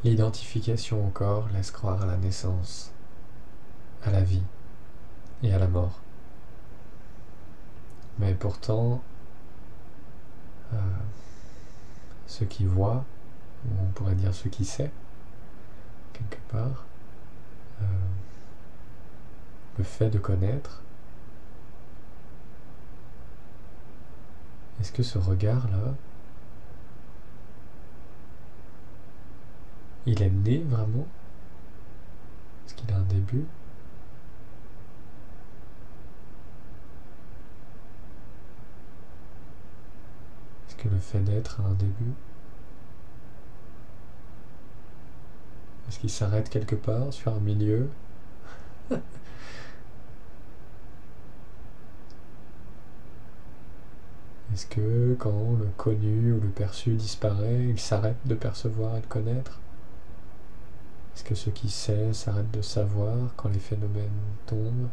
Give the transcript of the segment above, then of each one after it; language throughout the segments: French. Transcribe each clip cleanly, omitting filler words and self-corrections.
L'identification au corps laisse croire à la naissance, à la vie et à la mort. Mais pourtant, euh, ce qui voit, ou on pourrait dire ce qui sait, quelque part, euh, le fait de connaître, est-ce que ce regard-là, il est né vraiment? Est-ce qu'il a un début? Est-ce que le fait d'être a un début? Est-ce qu'il s'arrête quelque part, sur un milieu? Est-ce que quand le connu ou le perçu disparaît, il s'arrête de percevoir et de connaître? Est-ce que ce qui sait s'arrête de savoir quand les phénomènes tombent,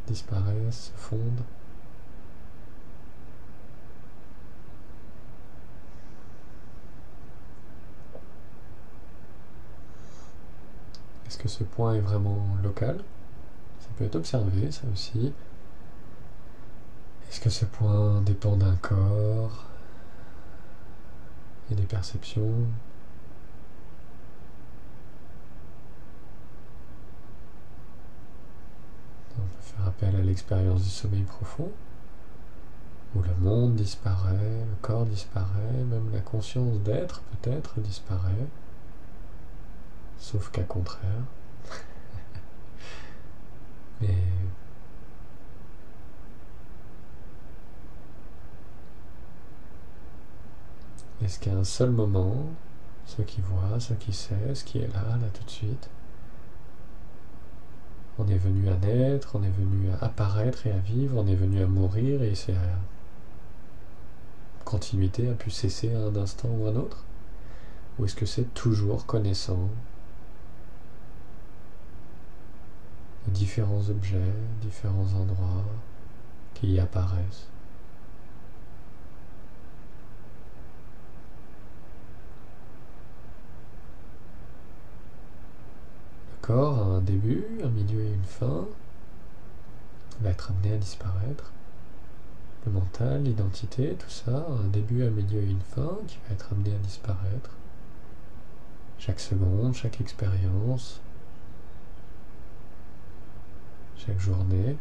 disparaissent, se fondent? Est-ce que ce point est vraiment local? Ça peut être observé, ça aussi. Est-ce que ce point dépend d'un corps et des perceptions? On peut faire appel à l'expérience du sommeil profond, où le monde disparaît, le corps disparaît, même la conscience d'être peut-être disparaît, sauf qu'à contraire. Mais est-ce qu'à un seul moment, ce qui voit, ce qui sait, ce qui est là tout de suite, on est venu à naître, on est venu à apparaître et à vivre, on est venu à mourir et c'est à continuité a pu cesser à un instant ou un autre? Ou est-ce que c'est toujours connaissant de différents objets, différents endroits qui y apparaissent? Le corps a un début, un milieu et une fin, va être amené à disparaître. Le mental, l'identité, tout ça a un début, un milieu et une fin qui va être amené à disparaître. Chaque seconde, chaque expérience, chaque journée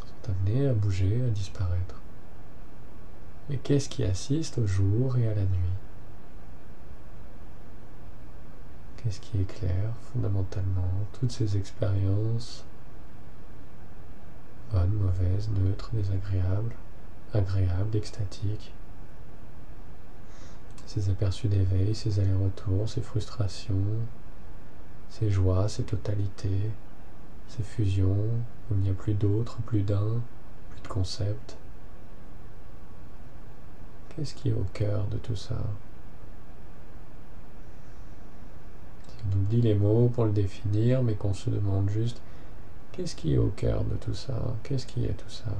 sont amenés à bouger, à disparaître. Mais qu'est-ce qui assiste au jour et à la nuit? Qu'est-ce qui éclaire fondamentalement toutes ces expériences, bonnes, mauvaises, neutres, désagréables, agréables, extatiques, ces aperçus d'éveil, ces allers-retours, ces frustrations, ces joies, ces totalités, ces fusions où il n'y a plus d'autre, plus d'un, plus de concept? Qu'est-ce qui est au cœur de tout ça? Si on oublie les mots pour le définir, mais qu'on se demande juste qu'est-ce qui est au cœur de tout ça? Qu'est-ce qui est tout ça?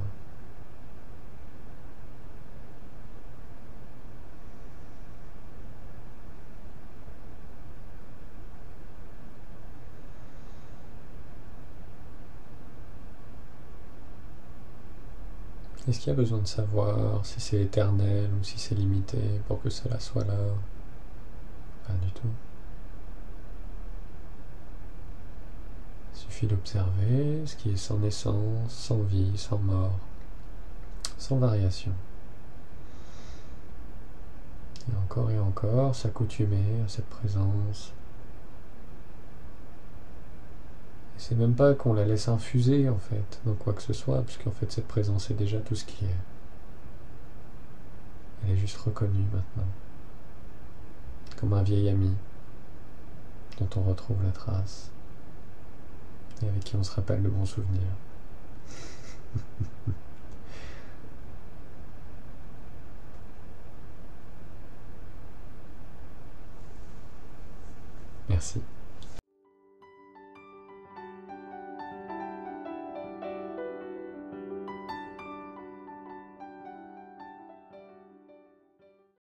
Est-ce qu'il y a besoin de savoir si c'est éternel ou si c'est limité pour que cela soit là? Pas du tout. Il suffit d'observer ce qui est sans naissance, sans vie, sans mort, sans variation. Et encore, s'accoutumer à cette présence. Et c'est même pas qu'on la laisse infuser en fait, dans quoi que ce soit, puisqu'en fait cette présence est déjà tout ce qui est. Elle est juste reconnue maintenant, comme un vieil ami dont on retrouve la trace et avec qui on se rappelle de bons souvenirs. Merci.